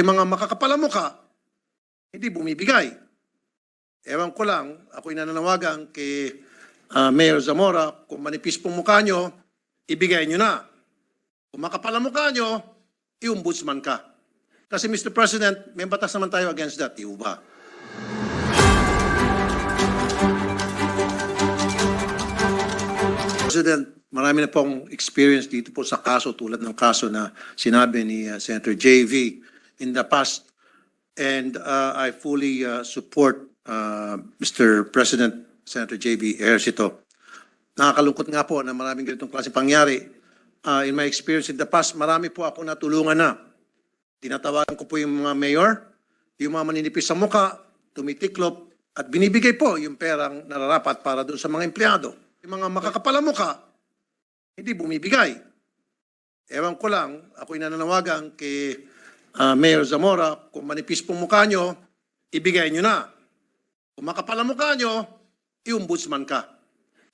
Yung mga makakapalamuka, hindi bumibigay. Ewan ko lang, ako'y nananawagan kay Mayor Zamora, kung manipis pong mukha nyo, ibigay nyo na. Kung makapal ang mukha nyo, i-ombudsman ka. Kasi Mr. President, may batas naman tayo against that, di ba? President, marami na pong experience dito po sa kaso tulad ng kaso na sinabi ni Senator JV in the past. And I fully support Mr. President Senator JV Ejercito. Nakakalungkot nga po na maraming ganitong klase pangyari. In my experience in the past, marami po ako natulungan na. Tinatawagan ko po yung mga mayor, yung mga maninipis sa muka, tumitiklop, at binibigay po yung perang nararapat para doon sa mga empleyado. Yung mga makakapal ang muka, hindi bumibigay. Ewan ko lang, ako'y nananawagan kay Mayor Zamora, kung manipis pong mukha nyo, ibigay nyo na. Kung makapal ang mukha nyo, i-ombudsman ka.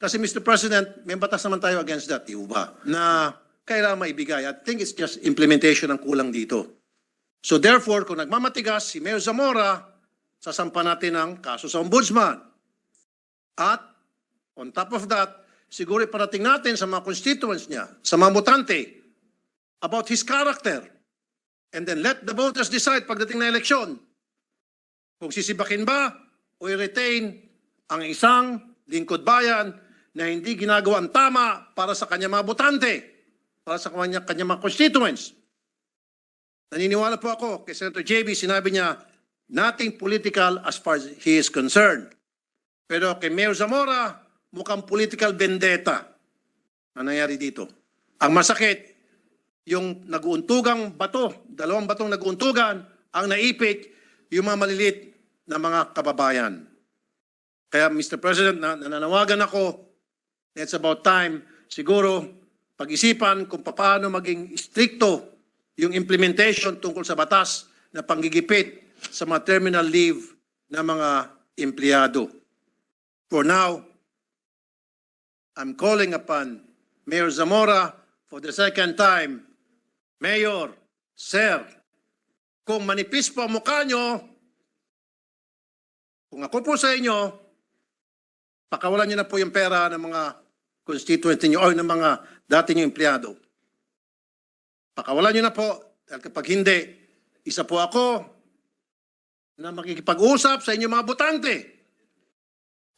Kasi Mr. President, may batas naman tayo against that, di ba? Na kailangan maibigay. I think it's just implementation ang kulang dito. So therefore, kung nagmamatigas si Mayor Zamora, sasampa natin ang kaso sa ombudsman. At on top of that, siguro iparating natin sa mga constituents niya, sa mga mutante, about his character. And then let the voters decide pagdating na eleksyon kung sisibakin ba o i-retain ang isang lingkod bayan na hindi ginagawa ang tama para sa kanya mga botante, para sa kanya mga constituents. Naniniwala po ako kay Senator JB, sinabi niya, nothing political as far as he is concerned. Pero kay Mayor Zamora, mukhang political vendetta na nangyari dito. Ang masakit, yung nag-uuntugang bato, dalawang batong nag-uuntugan, ang naipit yung mga maliliit na mga kababayan. Kaya Mr. President, nananawagan ako, it's about time, siguro, pag-isipan kung paano maging stricto yung implementation tungkol sa batas na panggigipit sa mga terminal leave ng mga empleyado. For now, I'm calling upon Mayor Zamora for the second time. Mayor, Sir, kung manipis po ang mukha nyo, kung ako po sa inyo, pakawalan nyo na po yung pera ng mga constituent niyo o ng mga dati nyo empleyado. Pakawalan nyo na po, dahil kapag hindi, isa po ako na makikipag-usap sa inyo mga botante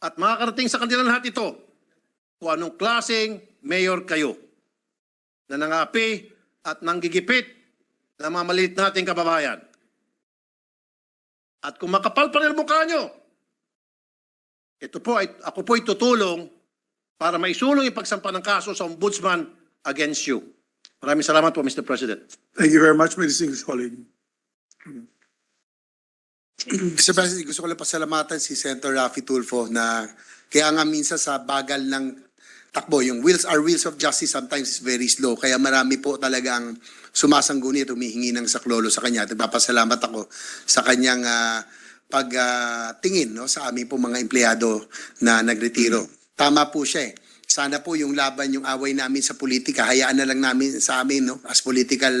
at makakarating sa kanila lahat ito kung anong klaseng mayor kayo na nangapi at nanggigipit ng mga maliit nating kababayan. At kung makapal pa rin mukha nyo, ako po ay tutulong para maisulong yung pagsampa ng kaso sa ombudsman against you. Maraming salamat po, Mr. President. Thank you very much, my distinguished colleague. Mr. President, gusto ko lang pasalamatan si Senator Raffy Tulfo na kaya nga minsan sa bagal ng takbo, yung our wheels of justice sometimes is very slow. Kaya marami po talagang sumasangguni at humihingi ng saklolo sa kanya. At nagpapasalamat ako sa kanyang pagtingin sa aming po mga empleyado na nagretiro. Tama po siya eh. Sana po yung laban, yung away namin sa politika, hayaan na lang namin sa amin as political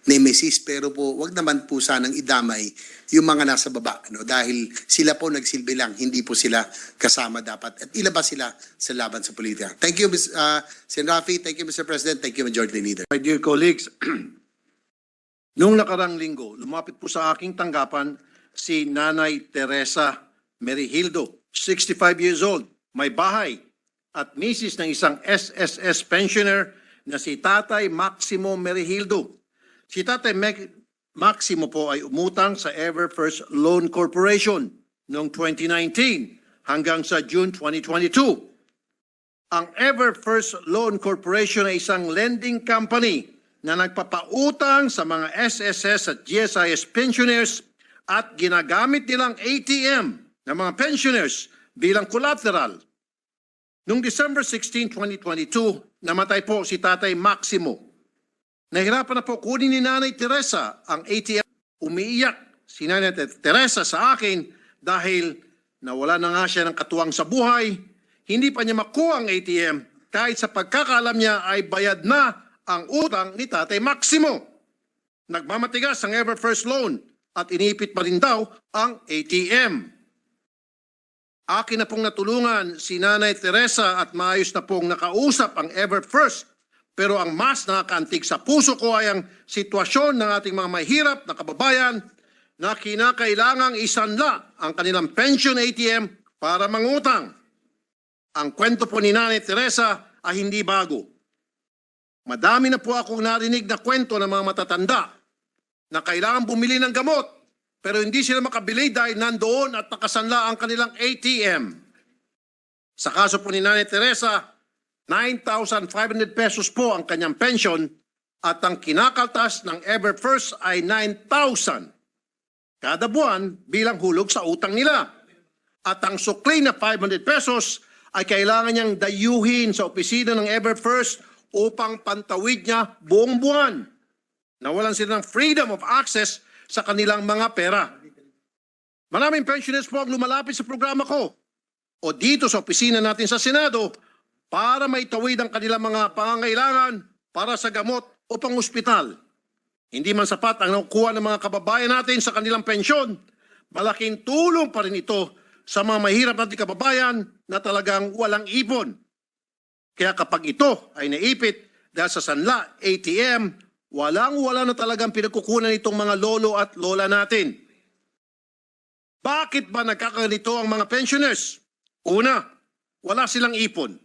nemesis. Pero po, wag naman po sanang idamay yung mga nasa baba. Dahil sila po nagsilbi lang, hindi po sila kasama dapat. At ilabas sila sa laban sa politika. Thank you, Sen. Raffy. Thank you, Mr. President. Thank you, Majority Leader. My dear colleagues, noong nakarang linggo, lumapit po sa aking tanggapan si Nanay Teresa Merihildo, 65 years old, may bahay, at misis ng isang SSS pensioner na si Tatay Maximo Merihildo. Si Tatay Maximo po ay umutang sa Ever First Loan Corporation noong 2019 hanggang sa June 2022. Ang Ever First Loan Corporation ay isang lending company na nagpapautang sa mga SSS at GSIS pensioners at ginagamit nilang ATM ng mga pensioners bilang collateral. Noong December 16, 2022, namatay po si Tatay Maximo. Nahirapan na po kunin ni Nanay Teresa ang ATM. Umiiyak si Nanay Teresa sa akin dahil nawala na nga siya ng katuwang sa buhay. Hindi pa niya makuha ang ATM kahit sa pagkakaalam niya ay bayad na ang utang ni Tatay Maximo. nagmamatigas ang Ever First Loan at inipit pa rin daw ang ATM. Akin na pong natulungan si Nanay Teresa at maayos na pong nakausap ang Ever First. Pero ang mas nakakaantig sa puso ko ay ang sitwasyon ng ating mga mahirap na kababayan na kinakailangang isanla ang kanilang pension ATM para mangutang. Ang kwento po ni Nanay Teresa ay hindi bago. Madami na po akong narinig na kwento ng mga matatanda na kailangan bumili ng gamot pero hindi sila makabili dahil nandoon at nakasanla ang kanilang ATM. Sa kaso po ni Nanay Teresa, 9,500 pesos po ang kanyang pension at ang kinakaltas ng Ever First ay 9,000 kada buwan bilang hulog sa utang nila. At ang sukli na 500 pesos ay kailangan niyang dayuhin sa opisina ng Ever First upang pantawid niya buong buwan. Nawalan sila ng freedom of access sa kanilang mga pera. Maraming pensioners po ang lumalapit sa programa ko o dito sa opisina natin sa Senado para maitawid ang kanilang mga pangangailangan para sa gamot o pang-ospital. Hindi man sapat ang nakukuha ng mga kababayan natin sa kanilang pensyon, malaking tulong pa rin ito sa mga mahirap nating kababayan na talagang walang ipon. Kaya kapag ito ay naipit dahil sa sanla, ATM, walang-wala na talagang pinagkukunan itong mga lolo at lola natin. Bakit ba nagkakaganito ang mga pensioners? Una, wala silang ipon.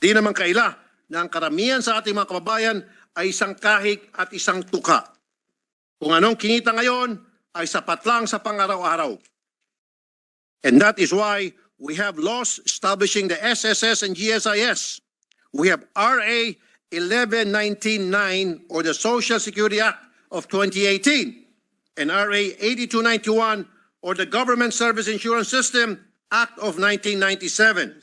Di naman kaila na ang karamihan sa ating mga kababayan ay isang kahig at isang tuka. Kung anong kinita ngayon ay sapat lang sa pang-araw-araw. And that is why we have laws establishing the SSS and GSIS. We have RA 11199 or the Social Security Act of 2018 and RA 8291 or the Government Service Insurance System Act of 1997.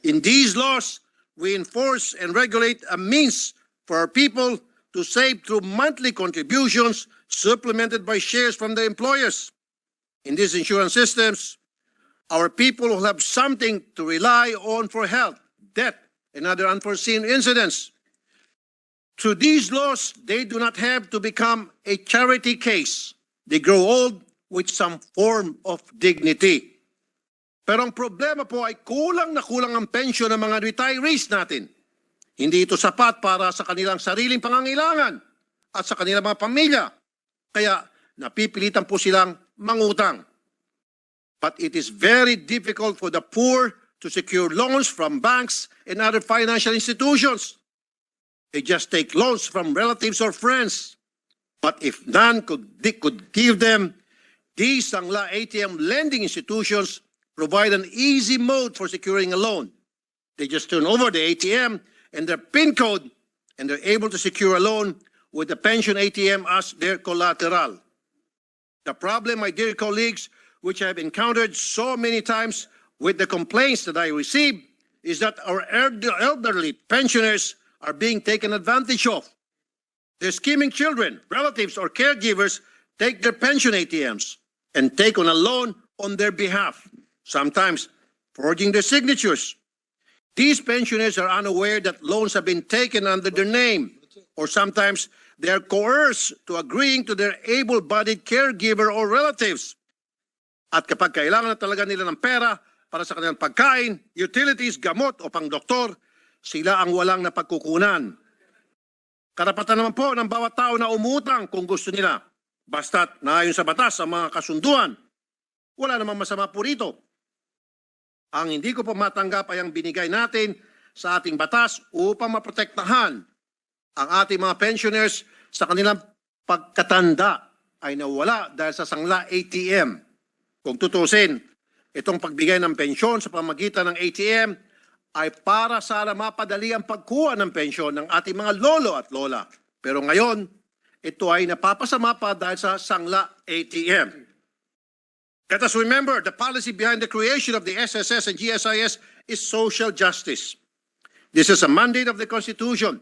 In these laws, we enforce and regulate a means for our people to save through monthly contributions supplemented by shares from their employers. In these insurance systems, our people will have something to rely on for health, death, and other unforeseen incidents. Through these laws, they do not have to become a charity case. They grow old with some form of dignity. Pero ang problema po ay kulang na kulang ang pensyon ng mga retirees natin. Hindi ito sapat para sa kanilang sariling pangangailangan at sa kanilang mga pamilya. Kaya napipilitan po silang mangutang. But it is very difficult for the poor to secure loans from banks and other financial institutions. They just take loans from relatives or friends. But if none could give them, these Sangla ATM lending institutions provide an easy mode for securing a loan. They just turn over the ATM and their PIN code, and they're able to secure a loan with the pension ATM as their collateral. The problem, my dear colleagues, which I have encountered so many times with the complaints that I receive, is that our elderly pensioners are being taken advantage of. Their scheming children, relatives, or caregivers take their pension ATMs and take on a loan on their behalf, sometimes forging their signatures. These pensioners are unaware that loans have been taken under their name, or sometimes they are coerced to agreeing to their able-bodied caregiver or relatives. At kapag kailangan na talaga nila ng pera para sa kanilang pagkain, utilities, gamot o pang-doktor, sila ang walang napagkukunan. Karapatan naman po ng bawat tao na umutang kung gusto nila. Basta't naayon sa batas ang mga kasunduan. Wala namang masama po rito. Ang hindi ko pa matanggap ay ang binigay natin sa ating batas upang maprotektahan ang ating mga pensioners sa kanilang pagkatanda ay nawala dahil sa sangla ATM. Kung tutusin, itong pagbigay ng pensyon sa pamagitan ng ATM ay para sana mapadali ang pagkuha ng pensyon ng ating mga lolo at lola. Pero ngayon, ito ay napapasama pa dahil sa sangla ATM. Let us remember, the policy behind the creation of the SSS and GSIS is social justice. This is a mandate of the Constitution.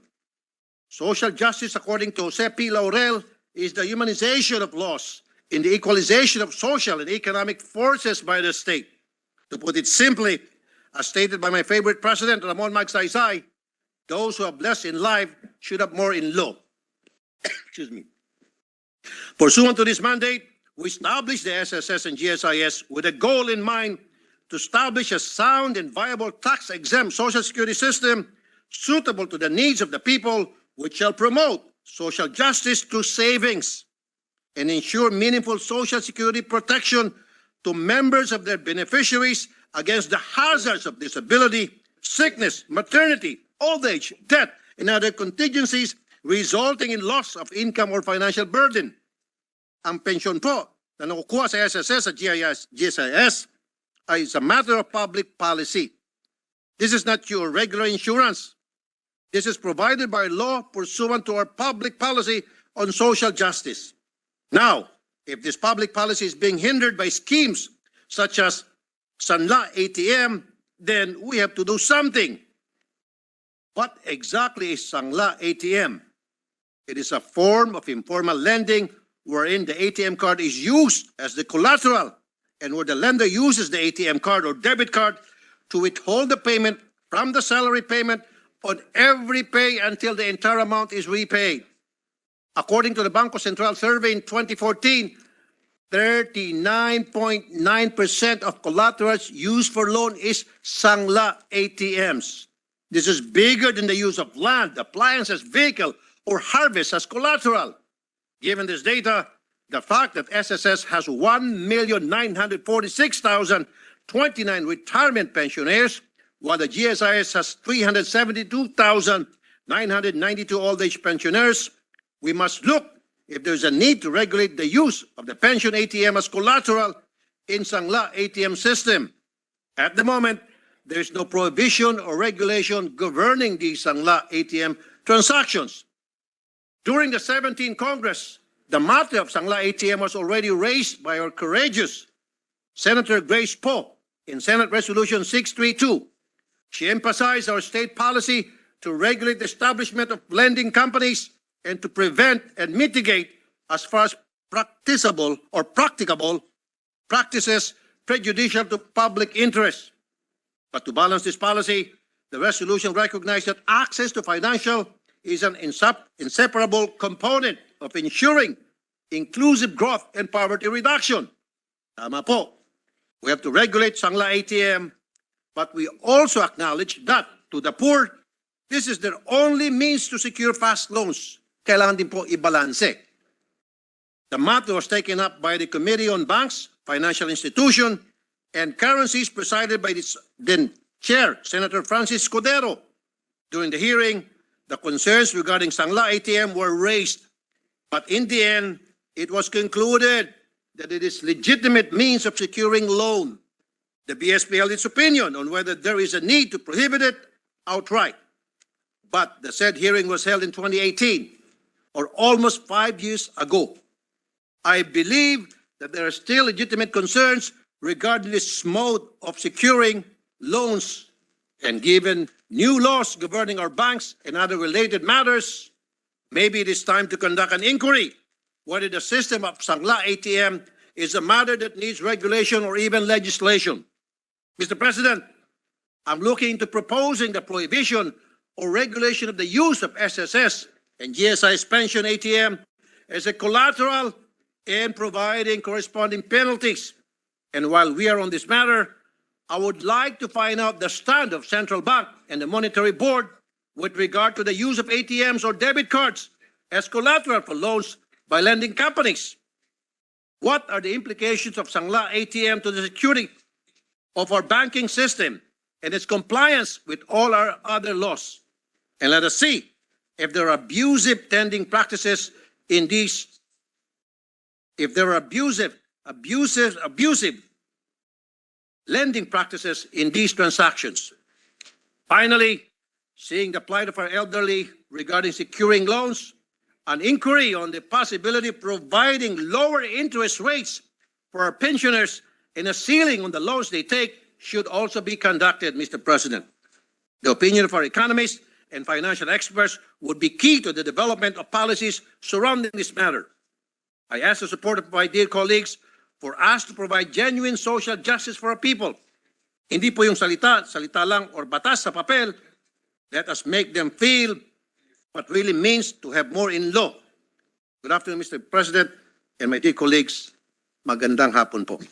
Social justice, according to Jose P. Laurel, is the humanization of laws in the equalization of social and economic forces by the state. To put it simply, as stated by my favorite president, Ramon Magsaysay, those who have less in life should have more in law. Excuse me. Pursuant to this mandate, we established the SSS and GSIS with a goal in mind to establish a sound and viable tax-exempt Social Security system suitable to the needs of the people, which shall promote social justice through savings and ensure meaningful Social Security protection to members of their beneficiaries against the hazards of disability, sickness, maternity, old age, death, and other contingencies resulting in loss of income or financial burden. Ang pensyon po na nakukuha sa SSS at GSIS ay is a matter of public policy. This is not your regular insurance. This is provided by law pursuant to our public policy on social justice. Now, if this public policy is being hindered by schemes such as Sanla ATM, then we have to do something. What exactly is Sanla ATM? It is a form of informal lending wherein the ATM card is used as the collateral and where the lender uses the ATM card or debit card to withhold the payment from the salary payment on every pay until the entire amount is repaid. According to the Bangko Sentral survey in 2014, 39.9% of collaterals used for loan is Sangla ATMs. This is bigger than the use of land, appliances, vehicle, or harvest as collateral. Given this data, the fact that SSS has 1,946,029 retirement pensioners, while the GSIS has 372,992 old age pensioners, we must look if there's a need to regulate the use of the pension ATM as collateral in Sangla ATM system. At the moment, there is no prohibition or regulation governing the Sangla ATM transactions. During the 17th Congress, the matter of Sangla ATM was already raised by our courageous Senator Grace Poe in Senate Resolution 632. She emphasized our state policy to regulate the establishment of lending companies and to prevent and mitigate as far as practicable or practicable practices prejudicial to public interest. But to balance this policy, the resolution recognized that access to financial is an inseparable component of ensuring inclusive growth and poverty reduction. Tama po. We have to regulate Sangla ATM, but we also acknowledge that to the poor, this is their only means to secure fast loans. Kailangan din po ibalanse. The matter was taken up by the Committee on Banks, Financial Institutions, and Currencies presided by its then Chair, Senator Francis Cordero. During the hearing, the concerns regarding Sangla ATM were raised, but in the end, it was concluded that it is legitimate means of securing loan. The BSP held its opinion on whether there is a need to prohibit it outright. But the said hearing was held in 2018, or almost 5 years ago. I believe that there are still legitimate concerns regarding this mode of securing loans, and given new laws governing our banks and other related matters, maybe it is time to conduct an inquiry whether the system of Sangla ATM is a matter that needs regulation or even legislation. Mr. President, I'm looking into proposing the prohibition or regulation of the use of SSS and GSI's pension ATM as a collateral and providing corresponding penalties. And while we are on this matter, I would like to find out the stand of Central Bank and the Monetary Board with regard to the use of ATMs or debit cards as collateral for loans by lending companies. What are the implications of Sangla ATM to the security of our banking system and its compliance with all our other laws? And let us see if there are abusive lending practices in these, if there are abusive lending practices in these transactions. Finally, seeing the plight of our elderly regarding securing loans, an inquiry on the possibility of providing lower interest rates for our pensioners and a ceiling on the loans they take should also be conducted, Mr. President. The opinion of our economists and financial experts would be key to the development of policies surrounding this matter. I ask the support of my dear colleagues for us to provide genuine social justice for our people. Hindi po yung salita lang or batas sa papel. Let us make them feel what really means to have more in law. Good afternoon, Mr. President, and my dear colleagues. Magandang hapon po.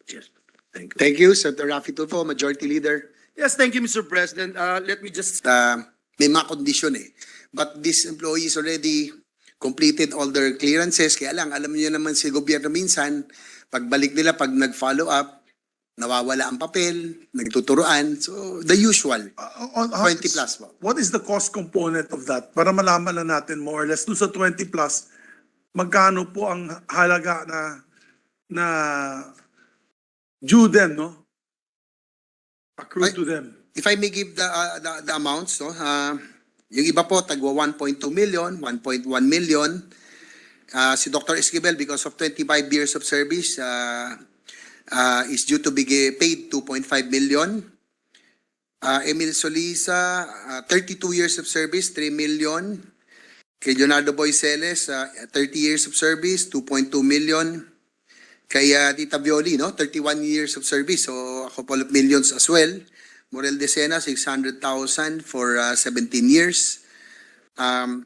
Yes. Thank you. Thank you, Senator Raffy Tulfo, Majority Leader. Yes, thank you, Mr. President. Let me just May mga kondisyon eh. But these employees already completed all their clearances. Kaya lang, alam niyo naman si gobyerno minsan, pagbalik nila, pag nag-follow up, nawawala ang papel, nagtuturuan. So, the usual. 20 plus po. What is the cost component of that? Para malaman na natin more or less. Doon sa 20 plus, magkano po ang halaga na due them, no? Accrued to them. If I may give the amounts, no? Yung iba po, tagwa 1.2 million, 1.1 million. Si Dr. Esquivel, because of 25 years of service, is due to be paid 2.5 million. Emil Solisa, 32 years of service, 3 million. Kay Leonardo Boyceles, 30 years of service, 2.2 million. Kay Tita Violi, no? 31 years of service, so a couple of millions as well. Morel de Sena, 600,000 for 17 years. Ang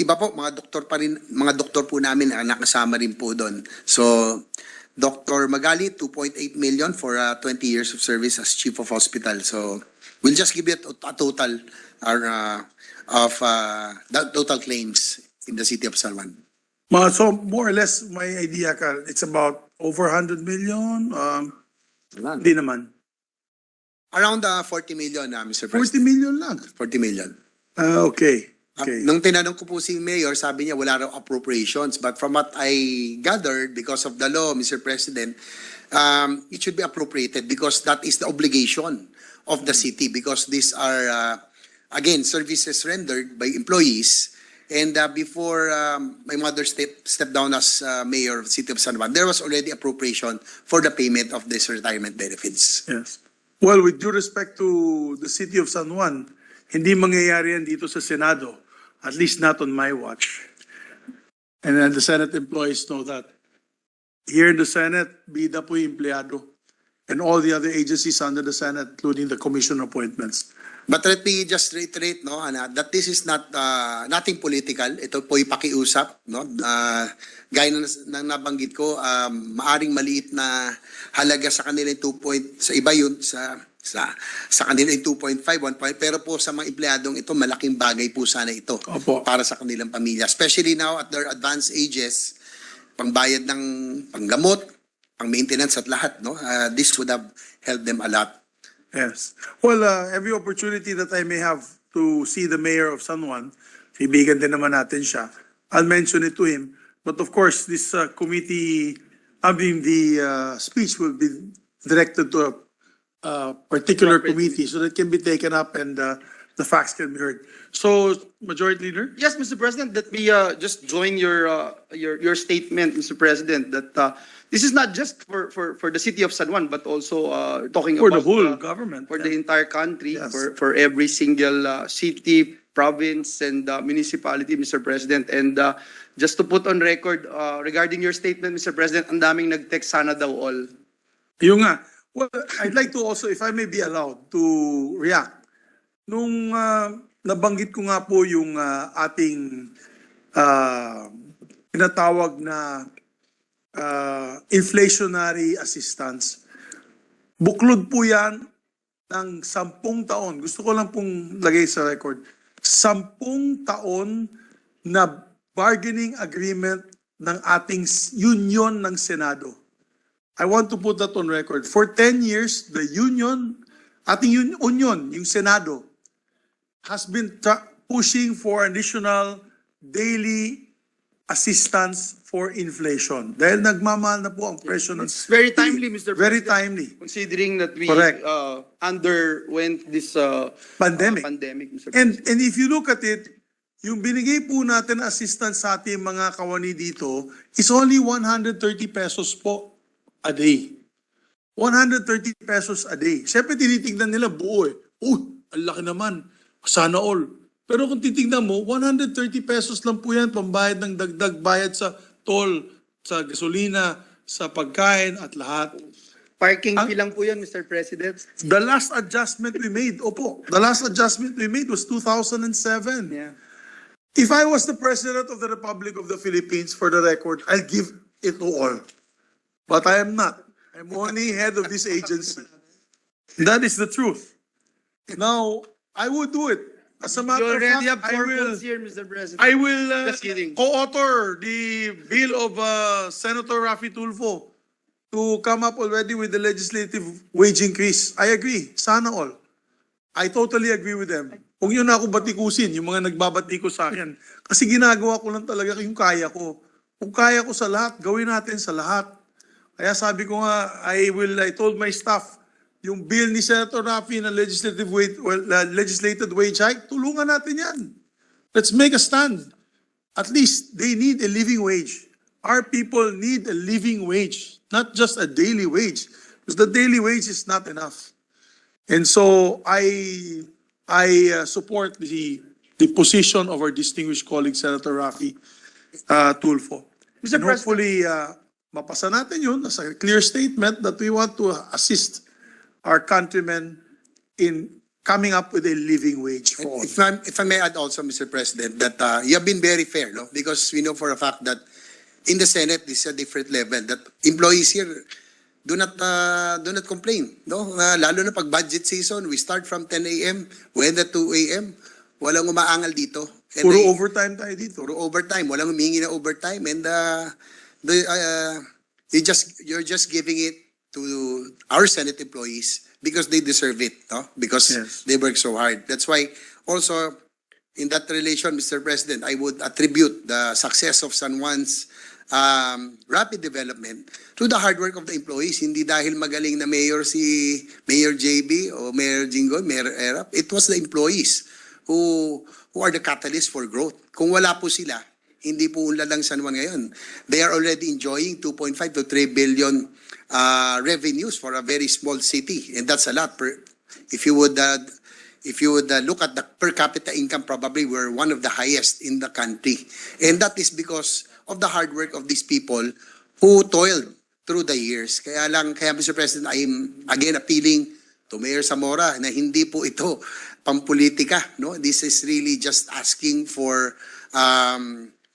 iba po, mga doktor pa rin, mga doktor po namin nakasama rin po doon. So, Dr. Magali, 2.8 million for 20 years of service as Chief of Hospital. So, we'll just give it a total of total claims in the city of San Juan. So, more or less, my idea, ka, it's about over 100 million? Hindi naman. Around 40 million, Mr. 40 President. million lang. 40 million. Okay. Okay. Nung tinanong ko po si Mayor, sabi niya wala raw appropriations. But from what I gathered, because of the law, Mr. President, it should be appropriated because that is the obligation of the city because these are, again, services rendered by employees. And before my mother stepped down as Mayor of the City of San Juan, there was already appropriation for the payment of these retirement benefits. Yes. Well, with due respect to the city of San Juan, hindi mangyayari yan dito sa Senado, at least not on my watch. And the Senate employees know that. Here in the Senate, bida po yung empleyado. And all the other agencies under the Senate, including the commission appointments. But let me just reiterate, no, Ana, that this is not nothing political. Ito po yung pakiusap, no. Gaya ng nabanggit ko, maaring maliit na halaga sa kanila 2 sa iba yun sa kanila 2.5, 1. Pero po sa mga empleyadong ito, malaking bagay po sana ito. Opo. Para sa kanilang pamilya, especially now at their advanced ages, pangbayad ng panggamot, pang maintenance at lahat, no. This would have helped them a lot. Yes. Well, every opportunity that I may have to see the mayor of San Juan, kaibigan din naman natin siya, I'll mention it to him. But of course, this committee, the speech will be directed to a particular committee so that it can be taken up and the facts can be heard. So, Majority Leader? Yes, Mr. President, let me just join your statement, Mr. President, that this is not just for the city of San Juan, but also talking For about the whole government. for the entire country, Yes. for every single city, province, and municipality, Mr. President. And just to put on record, regarding your statement, Mr. President, ang daming nag-text sana daw all. Yung nga. Well, I'd like to also, if I may be allowed, to react. Nung nabanggit ko nga po yung ating tinatawag na inflationary assistance, buklod po yan ng 10 taon. Gusto ko lang pong lagay sa record. 10 taon na bargaining agreement ng ating union ng Senado. I want to put that on record. For 10 years, the union, ating union, yung Senado, has been pushing for additional daily assistance for inflation. Dahil nagmamahal na po ang presyo ng... It's very timely, Mr. Very President. timely. Considering that we Correct. underwent this Pandemic. pandemic, Mr. President. And if you look at it, yung binigay po natin na assistance sa ating mga kawani dito is only 130 pesos po a day. 130 pesos a day. Siyempre tinitignan nila buo eh. Ang laki naman. Sana all. Pero kung titignan mo, 130 pesos lang po yan pambayad ng dagdag bayad sa toll, sa gasolina, sa pagkain at lahat. Parking fee lang po yan, Mr. President. The last adjustment we made, the last adjustment we made was 2007. Yeah. If I was the President of the Republic of the Philippines, for the record, I'll give it to all. But I am not. I'm only head of this agency. That is the truth. Now, I would do it. As a You matter of already have fact, 4 votes here, Mr. President. I will Just kidding. co-author the bill of Senator Raffy Tulfo to come up already with the legislative wage increase. I agree. Sana all. I totally agree with them. Huwag nyo na ako batikusin, yung mga nagbabatikos sa akin. Kasi ginagawa ko lang talaga yung kaya ko. Kung kaya ko sa lahat, gawin natin sa lahat. Kaya sabi ko nga, I told my staff, yung bill ni Senator Raffy na legislated wage hike, tulungan natin yan. Let's make a stand. At least they need a living wage. Our people need a living wage, not just a daily wage, because the daily wage is not enough. And so I support the position of our distinguished colleague, Senator Raffy Tulfo. Mr. And hopefully, mapasa natin yun as a clear statement that we want to assist our countrymen in coming up with a living wage for all. If I may add also, Mr. President, that you have been very fair, no? Because we know for a fact that in the Senate, this is a different level. That employees here do not complain, no? Lalo na pag budget season, we start from 10 a.m., we end at 2 a.m. Walang umaangal dito. And Puro overtime tayo dito. Puro overtime. Walang humingi na overtime. And you're just giving it to our Senate employees because they deserve it, no? Because Yes. they work so hard. That's why also in that relation, Mr. President, I would attribute the success of San Juan's rapid development to the hard work of the employees. Hindi dahil magaling na mayor si Mayor JB o Mayor Jinggoy, Mayor Erap. It was the employees who are the catalyst for growth. Kung wala po sila, hindi po unlad ang San Juan ngayon. They are already enjoying 2.5 to 3 billion revenues for a very small city, and that's a lot. If you would look at the per capita income, probably we're one of the highest in the country, and that is because of the hard work of these people who toiled through the years. Kaya Mr. President, I am again appealing to Mayor Zamora na hindi po ito pampolitika, no? This is really just asking for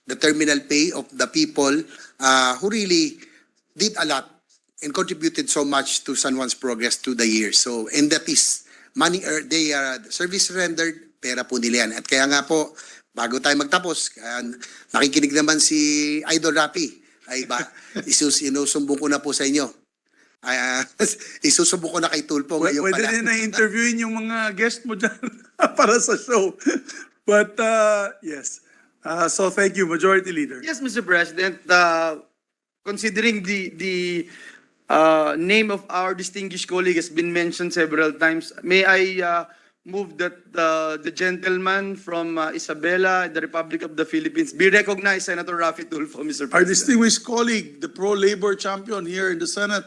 the terminal pay of the people who really did a lot and contributed so much to San Juan's progress through the years. So, and that is money earned, service rendered, pera po nila yan. At kaya nga po, bago tayo magtapos, nakikinig naman si Idol Raffy, ay ba, inusumbong ko na po sa inyo. Isusumbong ko na kay Tulfo ngayon Pwede pala. din na interviewin yung mga guest mo dyan para sa show. But yes. So thank you, Majority Leader. Yes, Mr. President. Considering the name of our distinguished colleague has been mentioned several times, may I move that the gentleman from Isabela, the Republic of the Philippines, be recognized, Senator Raffy Tulfo, Mr. President. Our distinguished colleague, the pro-labor champion here in the Senate,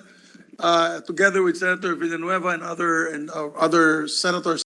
together with Senator Villanueva and other senators